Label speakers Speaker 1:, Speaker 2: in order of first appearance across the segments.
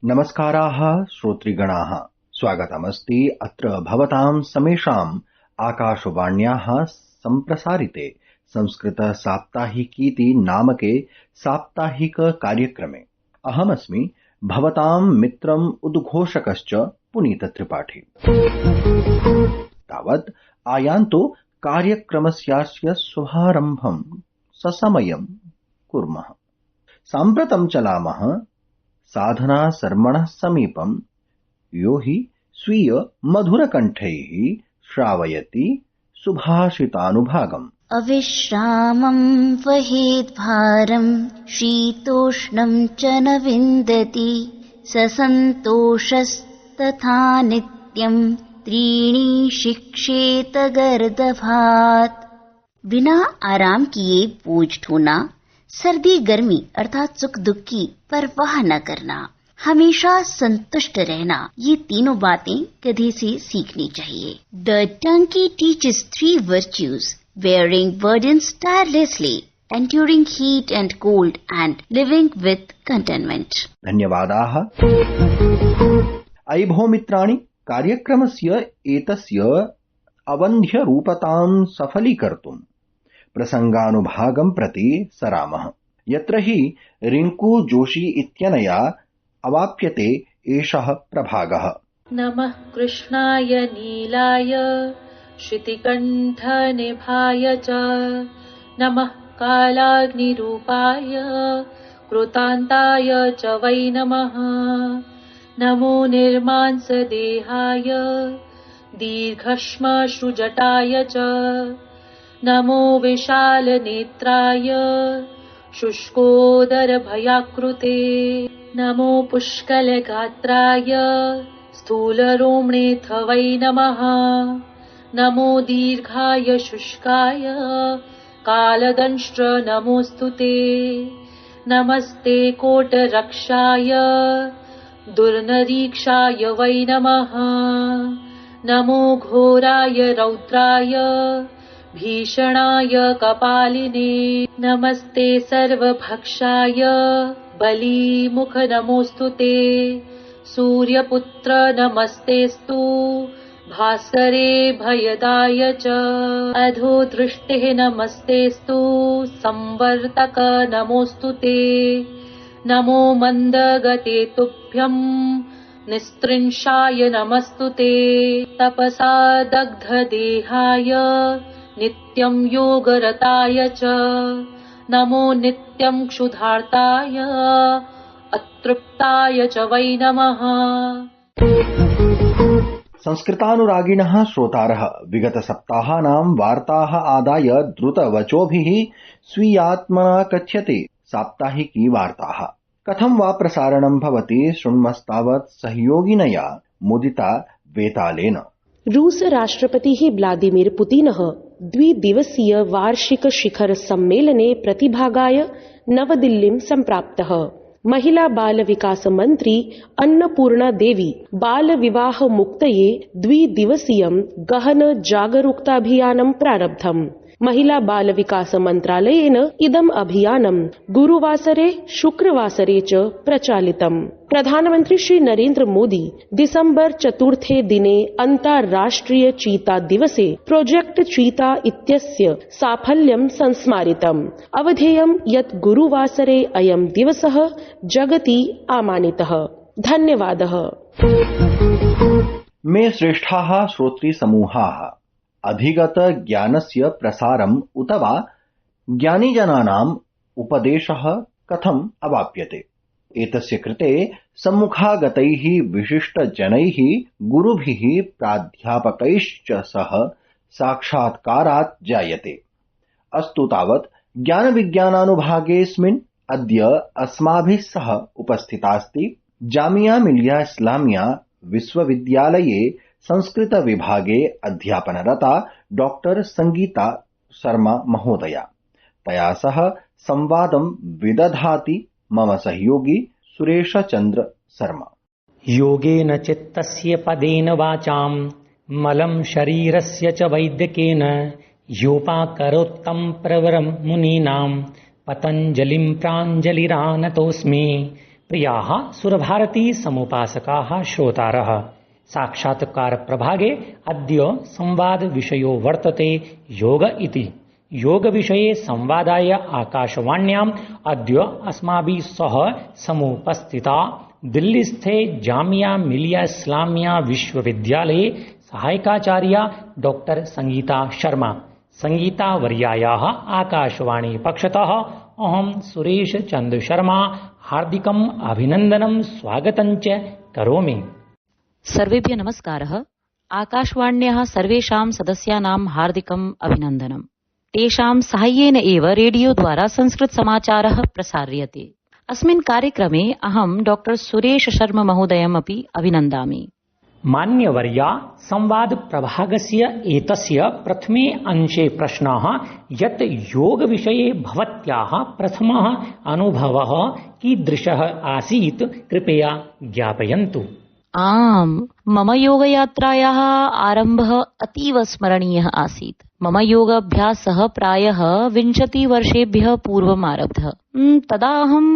Speaker 1: नमस्काराः श्रोतृगणाः, स्वागतमस्ति अत्र भवतां समेषाम् आकाशवाण्याः सम्प्रसारिते संस्कृतसाप्ताहिकीति नामके साप्ताहिककार्यक्रमे। अहमस्मि भवतां मित्रम् उद्घोषकश्च पुनीतत्रिपाठी। तावत् आयान्तु कार्यक्रमस्यास्य शुभारम्भं ससमयं कुर्मः। साम्प्रतं चलामः साधना शर्मणः समीपं यो हि स्वीय मधुरकण्ठैः श्रावयति सुभाषितानुभागम्।
Speaker 2: अविश्रामं वहेद्भारं शीतोष्णं च न विन्दति ससन्तोषस्तथा नित्यं त्रीणि शिक्षेत गर्दभात्। बिना आराम किए बोझ ढोना, सर्दी गर्मी अर्थात सुख दुख की परवाह न करना, हमेशा संतुष्ट रहना, ये तीनों बातें गधे से सीखनी चाहिए। The donkey teaches 3 virtues: bearing burdens tirelessly, enduring heat and cold, and living with contentment.
Speaker 1: धन्यवादाः। अयि भो मित्राणि, कार्यक्रमस्य एतस्य अवन्ध्यरूपतां सफलीकर्तुं प्रसङ्गानुभागं प्रति सरामः, यत्र हि रिङ्कू जोशी इत्यनया अवाप्यते एषः प्रभागः।
Speaker 3: नमः कृष्णाय नीलाय श्रुतिकण्ठनिभाय च, नमः कालाग्निरूपाय कृतान्ताय च वै नमः। नमो निर्मांसदेहाय दीर्घश्मश्रुजटाय च, नमो विशालनेत्राय शुष्कोदरभयाकृते, नमो पुष्कलगात्राय स्थूलरोम्णेऽथ वै नमः। नमो दीर्घाय शुष्काय कालदंष्ट्र नमोऽस्तु ते। नमस्ते कोटरक्षाय दुर्निरीक्षाय वै नमः। नमो घोराय रौद्राय भीषणाय कपालिने, नमस्ते सर्वभक्षाय बलीमुख नमोऽस्तु ते। सूर्यपुत्र नमस्तेस्तु भास्करे भयदाय च, अधो दृष्टिः नमस्तेस्तु संवर्तक नमोऽस्तु ते। नमो मन्दगते तुभ्यं निस्त्रिंशाय नमस्तु ते। तपसा दग्धदेहाय नित्यं योगरताय च, नमो नित्यं क्षुधार्ताय अतृप्ताय च वै नमः।
Speaker 1: संस्कृतानुरागिणः श्रोतारः विगतसप्ताहानां वार्ताः आदाय द्रुतवचोभिः स्वीयात्मना कथ्यते साप्ताहिकी वार्ताः। कथं वा प्रसारणं भवति शृण्मस्तावत् सहयोगिनया मुदिता वेतालेन।
Speaker 4: रूस राष्ट्रपतिः व्लादिमीर पुतिनः 2 दिवसीय वार्षिक शिखर सम्मेलने प्रतिभागाय नवदिल्लीं सम्प्राप्तः। महिला बाल विकास मंत्री अन्नपूर्णा देवी बाल विवाह मुक्तये 2 दिवसीयं गहन जागरूकताभियानं प्रारब्धम्। महिला बाल विकास मन्त्रालयेन इदम् अभियानं गुरुवासरे शुक्रवासरे च प्रचालितम्। प्रधानमन्त्री श्री नरेन्द्र मोदी दिसम्बर 4 दिने अन्ताराष्ट्रिय चीता दिवसे प्रोजेक्ट चीता इत्यस्य साफल्यं संस्मारितम्। अवधेयं यत् गुरुवासरे अयं दिवसः जगति आमानितः। धन्यवादः।
Speaker 1: मे श्रेष्ठाः श्रोतृसमूहाः, अधिगत ज्ञानस्य प्रसारम् उत वा ज्ञानिजनानाम् उपदेशः कथम् अवाप्यते? एतस्य कृते सम्मुखागतैः विशिष्टजनैः गुरुभिः प्राध्यापकैश्च सह साक्षात्कारात् जायते। अस्तु तावत् ज्ञानविज्ञानानुभागेऽस्मिन् अद्य अस्माभिः सह उपस्थितास्ति जामिया मिलिया इस्लामिया विश्वविद्यालये संस्कृत विभागे अध्यापनरता डॉक्टर संगीता शर्मा महोदया। तया सह संवादं विदधाति मम सहयोगी सुरेशचन्द्र शर्मा।
Speaker 5: योगेन चित्तस्य पदेन वाचां मलं शरीरस्य च वैद्यकेन योपाकरोत्तं प्रवरं मुनीनां पतञ्जलिं प्राञ्जलिरानतोऽस्मि प्रियाः सुरभारती समुपासकाः श्रोतारः, साक्षात्कार प्रभागे अद्य संवाद विषयो वर्तते योग इति। योग विषये संवादाय आकाशवाण्याम् अद्य अस्माभिः सह समुपस्थिता दिल्लीस्थे जामिया मिलिया इस्लामिया विश्वविद्यालये सहायकाचार्या डॉक्टर संगीता शर्मा। संगीतावर्यायाः आकाशवाणी पक्षतः अहं सुरेश चंद्र शर्मा हार्दिकम् अभिनन्दनं स्वागतं च करोमि।
Speaker 6: सर्वेभ्यः नमस्कारः। आकाशवाण्याः सर्वेषां सदस्यानां हार्दिकम् अभिनन्दनम्। तेषां साहाय्येन एव रेडियो द्वारा संस्कृतसमाचारः प्रसार्यते। अस्मिन् कार्यक्रमे अहं डॉक्टर सुरेश शर्मा महोदयम् अपि अभिनन्दामि।
Speaker 5: मान्यवर्या, संवाद प्रभागस्य एतस्य प्रथमे अंशे प्रश्नः यत् योग विषये भवत्याः प्रथमः अनुभवः कीदृशः आसीत्, कृपया ज्ञापयन्तु।
Speaker 6: आम्, मम योगयात्रायाः आरम्भः अतीव स्मरणीयः आसीत्। मम योगाभ्यासः प्रायः 20 वर्षेभ्यः पूर्वम् आरब्धः। तदा अहं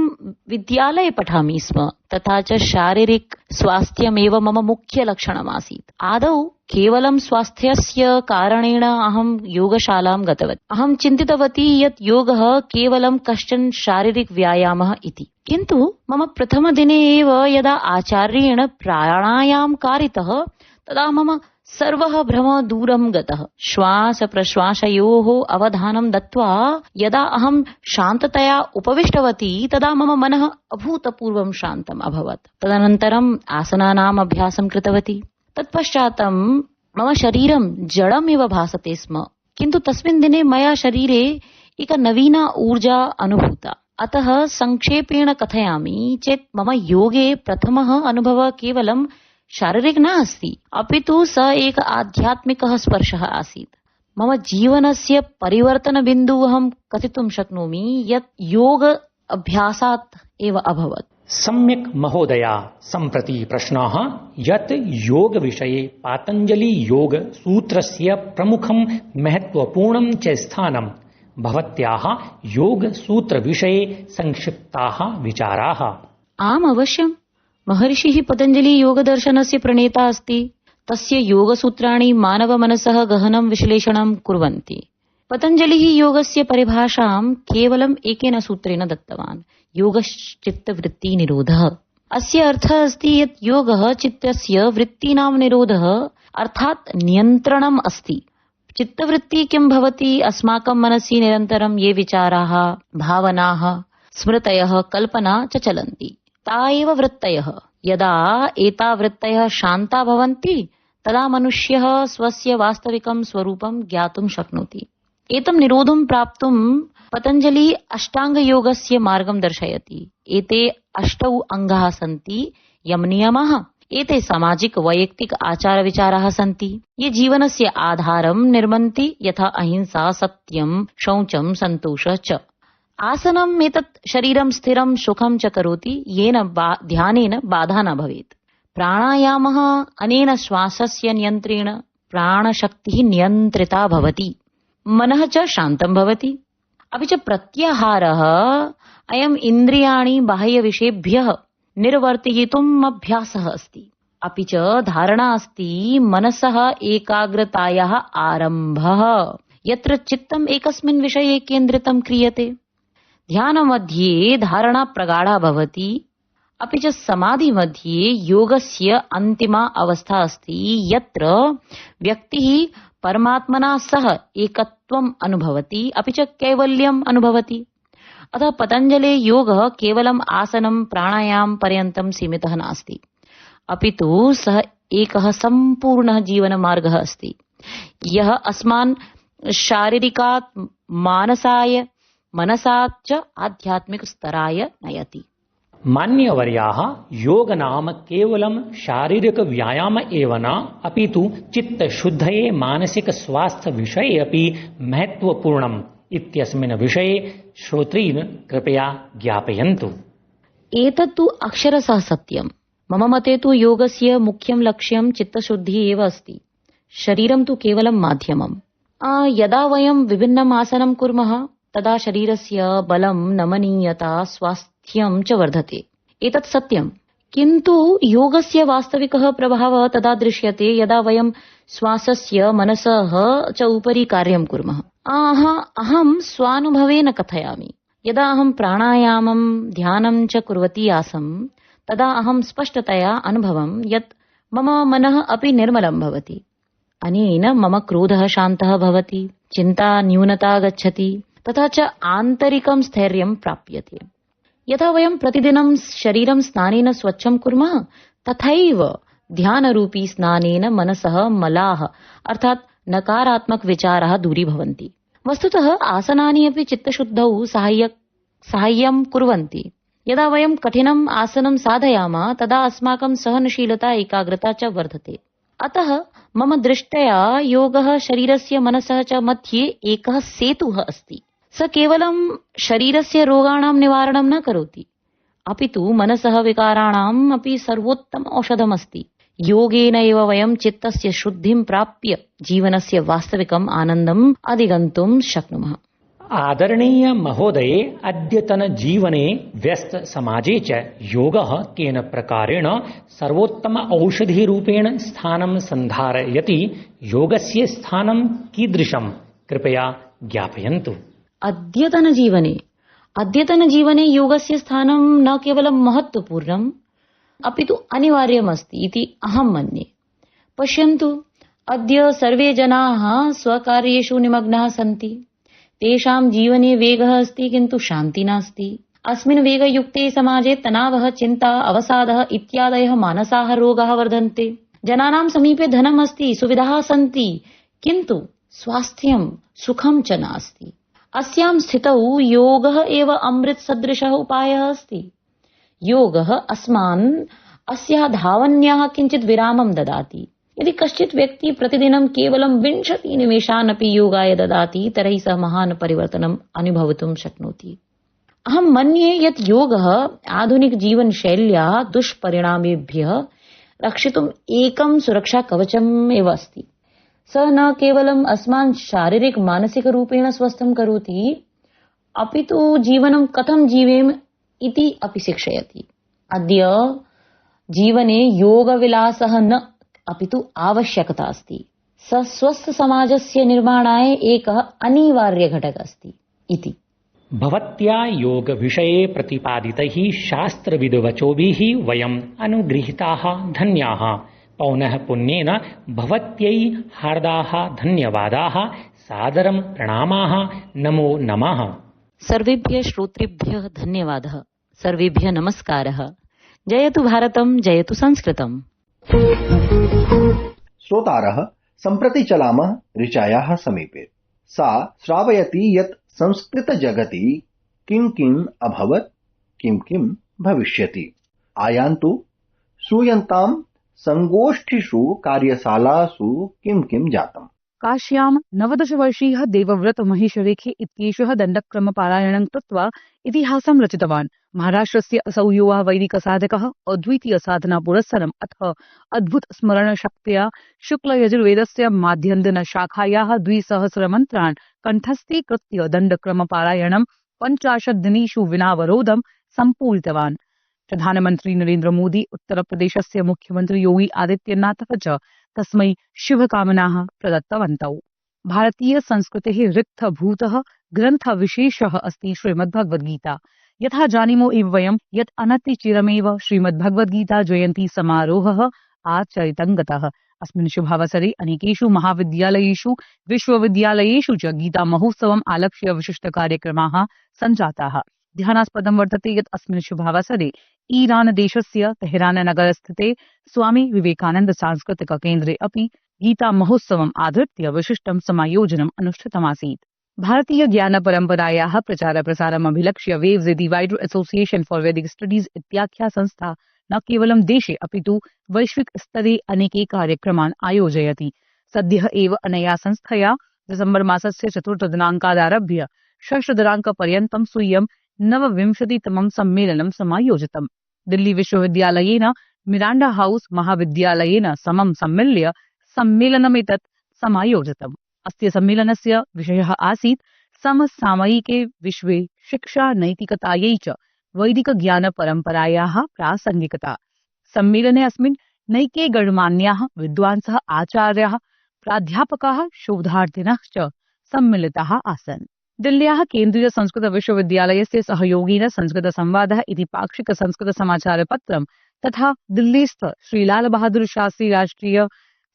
Speaker 6: विद्यालये पठामि स्म, तथा च शारीरिक स्वास्थ्यमेव मम मुख्य लक्षणमासीत्। आदौ केवलं स्वास्थ्यस्य कारणेन अहं योगशालां गतवती। अहं चिन्तितवती यत् योगः केवलं कश्चन शारीरिक व्यायामः इति। किन्तु मम प्रथमदिने एव यदा आचार्येण प्राणायामं कारितः तदा मम सर्वः भ्रमः दूरं गतः। श्वास प्रश्वासयोः अवधानं दत्त्वा यदा अहं शान्ततया उपविष्टवती तदा मम मनः अभूतपूर्वं शान्तम् अभवत्। तदनन्तरम् आसनानाम् अभ्यासं कृतवती। तत्पश्चात् मम शरीरं जडमेव भासते स्म, किन्तु तस्मिन् दिने मया शरीरे एका नवीना ऊर्जा अनुभूता। अतः संक्षेपेण कथयामि चेत् मम योगे प्रथमः अनुभवः केवलं शारीरिक न अस्ति, अपितु स एक आध्यात्मिकः स्पर्शः आसीत्। मम जीवनस्य परिवर्तनबिन्दुः अहं कथितुं शक्नोमि यत् योग अभ्यासात् एव अभवत्।
Speaker 5: सम्यक् महोदया, सम्प्रति प्रश्नः यत् योग विषये पातञ्जलि योग सूत्रस्य प्रमुखं महत्वपूर्णं च स्थानं, भवत्याः योग सूत्र विषये संक्षिप्ताः विचाराः।
Speaker 6: आम्, अवश्यम्। महर्षिः पतञ्जलि योगदर्शनस्य प्रणेता अस्ति। तस्य योगसूत्राणि मानवमनसः गहनं विश्लेषणं कुर्वन्ति। पतञ्जलिः योगस्य परिभाषां केवलं एकेन सूत्रेण दत्तवान्, योगश्चित्तवृत्तिनिरोधः। अस्य अर्थः अस्ति यत् योगः चित्तस्य वृत्तीनां निरोधः अर्थात् नियन्त्रणम् अस्ति। चित्तवृत्ति किं भवति? अस्माकं मनसि निरन्तरं ये विचाराः, भावनाः, स्मृतयः, कल्पना च चलन्ति, ता एव वृत्तयः। यदा एता वृत्तयः शान्ता भवन्ति तदा मनुष्यः स्वस्य वास्तविकं स्वरूपं ज्ञातुं शक्नोति। एतं निरोधं प्राप्तुं पतञ्जलि अष्टाङ्गयोगस्य मार्गं दर्शयति। एते 8 अङ्गाः सन्ति, यम नियमः। एते सामाजिक वैयक्तिक आचार विचाराः सन्ति, ये जीवनस्य आधारं निर्मन्ति, यथा अहिंसा, सत्यं, शौचं, सन्तोषः च। आसनम् एतत् शरीरं स्थिरं सुखं च करोति, येन ध्यानेन बाधा न भवेत्। प्राणायामः अनेन श्वासस्य नियन्त्रेण प्राणशक्तिः नियन्त्रिता भवति, मनः च शान्तं भवति। अपि च प्रत्याहारः अयम् इन्द्रियाणि बाह्यविषयेभ्यः निर्वर्तयितुम् अभ्यासः अस्ति। अपि च धारणा अस्ति मनसः एकाग्रतायाः आरम्भः, यत्र चित्तम् एकस्मिन् विषये केन्द्रितं क्रियते। ध्यानमध्ये धारणा प्रगाढा भवति। अपि च समाधिमध्ये योगस्य अन्तिमा अवस्था अस्ति, यत्र व्यक्तिः परमात्मना सह एकत्वम् अनुभवति, अपि च कैवल्यम् अनुभवति। अतः पतञ्जले योगः केवलम् आसनं प्राणायाम पर्यन्तं सीमितः नास्ति, अपितु सः एकः सम्पूर्णः जीवनमार्गः अस्ति, यः अस्मान् शारीरिकात् मानसाय, मनसात् च आध्यात्मिक स्तराय नयति।
Speaker 5: मान्यवर्याः, योग नाम केवलं शारीरिक व्यायाम एव न, अपितु चित्तशुद्धये मानसिक स्वास्थ्य विषये अपि महत्वपूर्णम् इत्यस्मिन् विषये श्रोतॄन् कृपया ज्ञापयन्तु।
Speaker 6: एतत्तु अक्षरशः सत्यम्। मम मते तु योगस्य मुख्यं लक्ष्यं चित्तशुद्धिः एव अस्ति, शरीरं तु केवलं माध्यमम्। यदा वयं विभिन्नम् आसनं कुर्मः तदा शरीरस्य बलं, नमनीयता, स्वास्थ्यं च वर्धते। एतत् सत्यम्, किन्तु योगस्य वास्तविकः प्रभावः तदा दृश्यते यदा वयं श्वासस्य मनसः च उपरि कार्यं कुर्मः। अहं स्वानुभवेन कथयामि। यदा अहं प्राणायामं ध्यानं च कुर्वती आसम् तदा अहं स्पष्टतया अनुभवं यत् मम मनः अपि निर्मलं भवति। अनेन मम क्रोधः शान्तः भवति, चिन्ता न्यूनता गच्छति, तथा च आन्तरिकं स्थैर्यं प्राप्यते। यथा वयं प्रतिदिनं शरीरं स्नानेन स्वच्छं कुर्मः तथैव ध्यानरूपी स्नानेन मनसः मलाः अर्थात् नकारात्मक विचाराः दूरीभवन्ति। वस्तुतः आसनानि अपि चित्तशुद्धौ साहाय्यं कुर्वन्ति। यदा वयं कठिनम् आसनं साधयामः तदा अस्माकं सहनशीलता एकाग्रता च वर्धते। अतः मम दृष्ट्या योगः शरीरस्य मनसः च मध्ये एकः सेतुः अस्ति। स केवलं शरीरस्य रोगाणां निवारणं न करोति, अपितु मनसः विकाराणाम् अपि सर्वोत्तम औषधमस्ति। योगेन एव वयं चित्तस्य शुद्धिं प्राप्य जीवनस्य वास्तविकम् आनन्दम् अधिगन्तुं शक्नुमः।
Speaker 5: आदरणीय महोदये, अद्यतन जीवने व्यस्त समाजे च योगः केन प्रकारेण सर्वोत्तम औषधिरूपेण स्थानं सन्धारयति? योगस्य स्थानं कीदृशं? कृपया ज्ञापयन्तु।
Speaker 6: अद्यतन जीवने योगस्य स्थानं न केवलं महत्त्वपूर्णम् अपितु अनिवार्यमस्ति इति अहं मन्ये। पश्यन्तु, अद्य सर्वे जनाः स्वकार्येषु निमग्नाः सन्ति। तेषां जीवने वेगः अस्ति किन्तु शान्ति नास्ति। अस्मिन् वेगयुक्ते समाजे तनावः, चिन्ता, अवसादः इत्यादयः मानसाः रोगाः वर्धन्ते। जनानां समीपे धनम् अस्ति, सुविधाः सन्ति, किन्तु स्वास्थ्यं सुखं च नास्ति। अस्यां स्थितौ योगः एव अमृतसदृशः उपायः अस्ति। योगः अस्मान् अस्याः धावन्याः किञ्चित् विरामं ददाति। यदि कश्चित् व्यक्ति प्रतिदिनं केवलं 20 निमेषान् अपि योगाय ददाति तर्हि सः महान् परिवर्तनम् अनुभवितुं शक्नोति। अहं मन्ये यत् योगः आधुनिकजीवनशैल्याः दुष्परिणामेभ्यः रक्षितुम् एकं सुरक्षाकवचम् एव अस्ति। स न केवलम् अस्मान् शारीरिक मानसिक रूपेण स्वस्थं करोति, अपितु जीवनं कथं जीवेम इति अपि शिक्षयति। अद्य जीवने योगविलासः न अपितु आवश्यकता अस्ति। स स्वस्थ समाजस्य निर्माणाय एकः अनिवार्य घटकः अस्ति इति।
Speaker 5: भवत्या योग विषये प्रतिपादितैः शास्त्रविदवचोभिः वयम् अनुगृहीताः धन्याः। पौनः पुण्येन भवत्यै हार्दाः धन्यवादाः, सादरं प्रणामाः, नमो नमः।
Speaker 6: सर्वेभ्यः श्रोतृभ्यः धन्यवादः, सर्वेभ्यः नमस्कारः। जयतु भारतं, जयतु संस्कृतम्।
Speaker 1: श्रोतारः, सम्प्रति चलामः ऋचायाः समीपे। सा श्रावयति यत् संस्कृतजगति किं किम् अभवत्, किं किं भविष्यति। आयान्तु, श्रूयन्ताम् संगोष्ठिषु कार्यशालासु किं किं जातम्।
Speaker 7: काश्यां 19 वर्षीयः देवव्रत महेशरेखे इत्येषः दण्डक्रमपारायणं कृत्वा इतिहासं रचितवान्। महाराष्ट्रस्य असौ युवा वैदिकसाधकः अद्वितीय साधना पुरस्सरम् अथ अद्भुत स्मरणशक्त्या शुक्लयजुर्वेदस्य माध्यन्दिनशाखायाः 200 मन्त्रान् कण्ठस्थीकृत्य दण्डक्रमपारायणं 50 दिनेषु विनावरोधं सम्पूरितवान्। प्रधानमन्त्री नरेन्द्र मोदी, उत्तरप्रदेशस्य मुख्यमन्त्री योगी आदित्यनाथः च तस्मै शुभकामनाः प्रदत्तवन्तौ। भारतीय संस्कृतेः रिक्थभूतः ग्रन्थविशेषः अस्ति श्रीमद्भगवद्गीता। यथा जानीमो एव वयं यत् अनतिचिरमेव श्रीमद्भगवद्गीता जयन्ती समारोहः आचरितं गतः। अस्मिन् शुभावसरे अनेकेषु महाविद्यालयेषु, विश्वविद्यालयेषु च गीता महोत्सवम् आलक्ष्य विशिष्टकार्यक्रमाः सञ्जाताः। ध्यानास्पदं वर्तते यत् अस्मिन् शुभावसरे ईरान देशस्य तेहरान नगरस्थिते स्वामी विवेकानन्द सांस्कृतिक केन्द्रे अपि गीता महोत्सवम् आधृत्य विशिष्टं समायोजनम् अनुष्ठितमासीत्। भारतीय ज्ञान परम्परायाः प्रचार प्रसारमभिलक्ष्य waves a divider association for Vedic studies इत्याख्या संस्था न केवलं देशे अपितु वैश्विक स्तरे अनेके कार्यक्रमान् आयोजयति। सद्यः एव अनया संस्थया डिसेम्बर मासस्य 4 दिनाङ्कादारभ्य 6 दिनाङ्कपर्यन्तं स्वीयं 29तमं सम्मेलनं समायोजितम्। दिल्ली विश्वविद्यालयेन मिराण्डा हाउस महाविद्यालयेन समं सम्मिल्य सम्मेलनमेतत् समायोजितम्। अस्य सम्मेलनस्य विषयः आसीत् समसामयिके विश्वे शिक्षा नैतिकतायै च वैदिकज्ञानपरम्परायाः प्रासङ्गिकता। सम्मेलने अस्मिन् नैके गणमान्याः विद्वांसः, आचार्याः, प्राध्यापकाः, शोधार्थिनः च सम्मिलिताः आसन्। दिल्ल्याः केन्द्रीय संस्कृत विश्वविद्यालयस्य सहयोगेन संस्कृत संवादः इति पाक्षिक संस्कृत समाचारपत्रं तथा दिल्लीस्थ श्रीलाल बहादुर शास्त्री राष्ट्रिय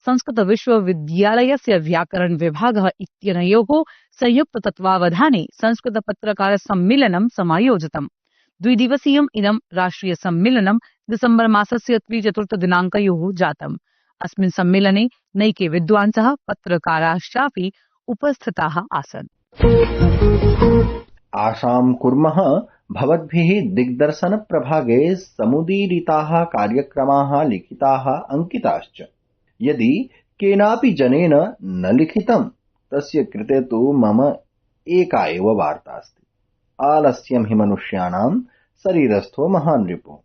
Speaker 7: संस्कृत विश्वविद्यालयस्य व्याकरण विभागः इत्यनयोः संयुक्त तत्त्वावधाने संस्कृत पत्रकार सम्मेलनं समायोजितम्। द्विदिवसीयम् इदं राष्ट्रिय सम्मेलनं दिसम्बर मासस्य 3-4 दिनाङ्कयोः जातम्। अस्मिन् सम्मेलने नैके विद्वांसः, पत्रकाराश्चापि उपस्थिताः आसन्।
Speaker 1: आशां कुर्मः भवद्भिः दिग्दर्शन प्रभागे समुदीरिताः कार्यक्रमाः लिखिताः अंकिताश्च। यदि केनापि जनेन न लिखितं तस्य कृते तु मम एका एव वार्ता अस्ति। आलस्यं हि मनुष्याणां शरीरस्थो महान् रिपुः।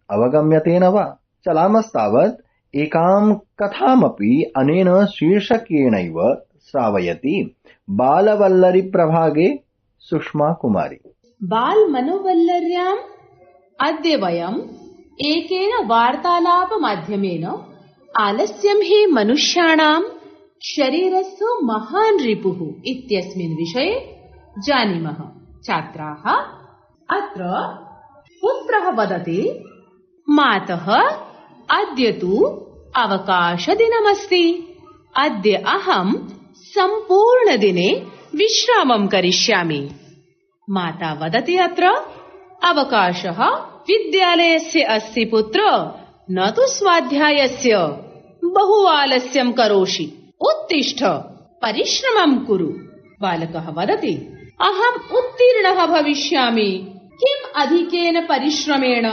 Speaker 1: अवगम्यते न वा? चलामस्तावत् एकां कथामपि अनेन शीर्षकेणैव श्रावयति बालवल्लरी प्रभागे सुषमा कुमारी।
Speaker 8: बाल मनोवल्लर्याम् अद्य वयम् एकेन वार्तालाप माध्यमेन आलस्यं हि मनुष्याणां शरीरस्थो महान् रिपुः इत्यस्मिन् विषये जानीमः। छात्राः, अत्र पुत्रः वदति, मातः अद्य तु अवकाशदिनमस्ति। अद्य अहं सम्पूर्णदिने विश्रामं करिष्यामि। माता वदति, अत्र अवकाशः विद्यालयस्य अस्ति पुत्र, न तु स्वाध्यायस्य। बहु आलस्यं करोषि, उत्तिष्ठ, परिश्रमं कुरु। बालकः वदति, अहम् उत्तीर्णः भविष्यामि। किम् अधिकेन परिश्रमेण?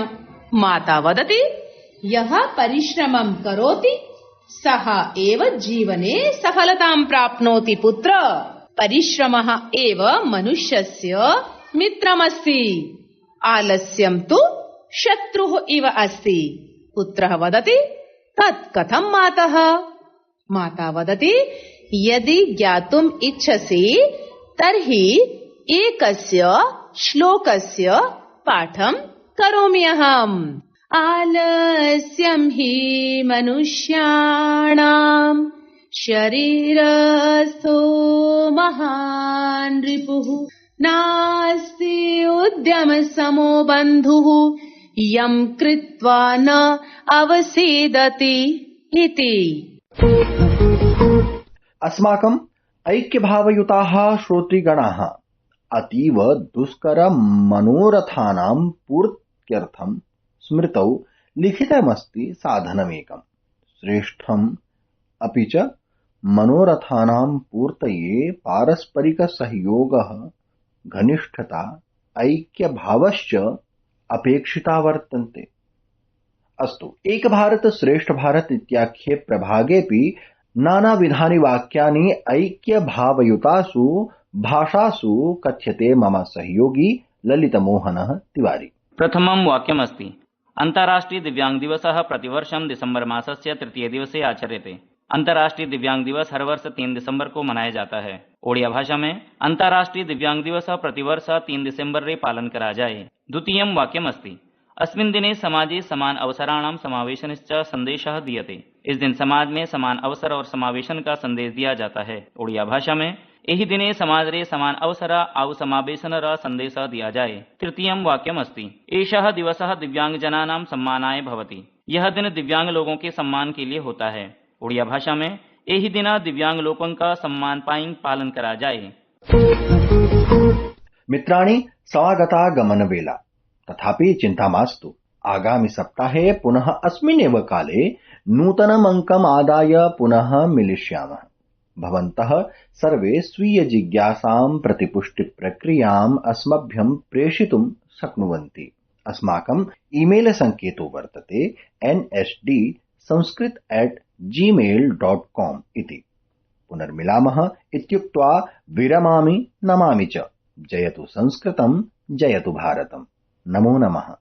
Speaker 8: माता वदति, यः परिश्रमं करोति सः एव जीवने सफलतां प्राप्नोति पुत्र। परिश्रमः एव मनुष्यस्य मित्रमस्ति। आलस्यं तु शत्रुः इव अस्ति। पुत्रः वदति, तत् कथं मातः? माता वदति, यदि ज्ञातुम् इच्छसि तर्हि एकस्य श्लोकस्य पाठं करोमि अहम्। आलस्यं हि मनुष्याणां शरीरस्थो महान् रिपुः, नास्ति उद्यमसमो बन्धुः, यं कृत्वा न अवसीदति इति।
Speaker 1: अस्माकम् ऐक्यभावयुताः श्रोतृगणाः अतीव दुष्कर मनोरथानां पूर्त्यर्थं स्मृतौ लिखितमस्ति साधनमेकम् श्रेष्ठम्। अपि च मनोरथानां पूर्तये पारस्परिकसहयोगः, घनिष्ठता, ऐक्यभावश्च अपेक्षिता वर्तन्ते। अस्तु, एक भारत श्रेष्ठ भारत इत्याख्ये प्रभागेऽपि नानाविधानि वाक्यानि ऐक्यभावयुतासु भाषासु कथ्यते। मम सहयोगी ललितमोहनः तिवारी।
Speaker 9: प्रथमं वाक्यमस्ति, अन्ताराष्ट्रीय दिव्यांग दिवसः प्रतिवर्षं दिसंबर मासस्य 3 दिवसे आचर्यते। अंतर्राष्ट्रीय दिव्यांग दिवस हर वर्ष 3 दिसंबर को मनाया जाता है। ओडिया भाषा में अंतर्राष्ट्रीय दिव्यांग दिवस प्रतिवर्ष 3 दिसंबर रे पालन करा जाए। द्वितीयं वाक्यमस्ति, अस्मिन् दिने समाजे समान अवसराणां समावेशनश्च संदेशः दीयते। इस दिन समाज में समान अवसर और समावेशन का संदेश दिया जाता है। ओडिया भाषा में एहि दिने समाज रे समान अवसर आउ समावेशन रा संदेश दिया जाए। तृतीयं वाक्यमस्ति, एषः दिवसः दिव्यांग जनानां सम्मानाय भवति। यह दिन दिव्यांग लोगों के सम्मान के लिए होता है। ओडिया भाषा में एहि दिन दिव्यांग लोगों का सम्मान पाइन पालन करा जाए।
Speaker 1: मित्राणि, समागता गमनवेला, तथापि चिंता मास्तु। आगामि सप्ताहे पुनः अस्मिन्नेव काले नूतनम् अंकम् आदाय पुनः मिलिष्यामः। भवन्तः सर्वे स्वीय जिज्ञासां प्रतिपुष्टि प्रक्रियाम् अस्मभ्यं प्रेषितुं शक्नुवन्ति। अस्माकम् ईमेल सङ्केतो वर्तते nsdsanskrit@gmail.com इति। पुनर्मिलामः इत्युक्त्वा विरमामि। नमामि च। जयतु संस्कृतं, जयतु भारतम्। नमो नमः।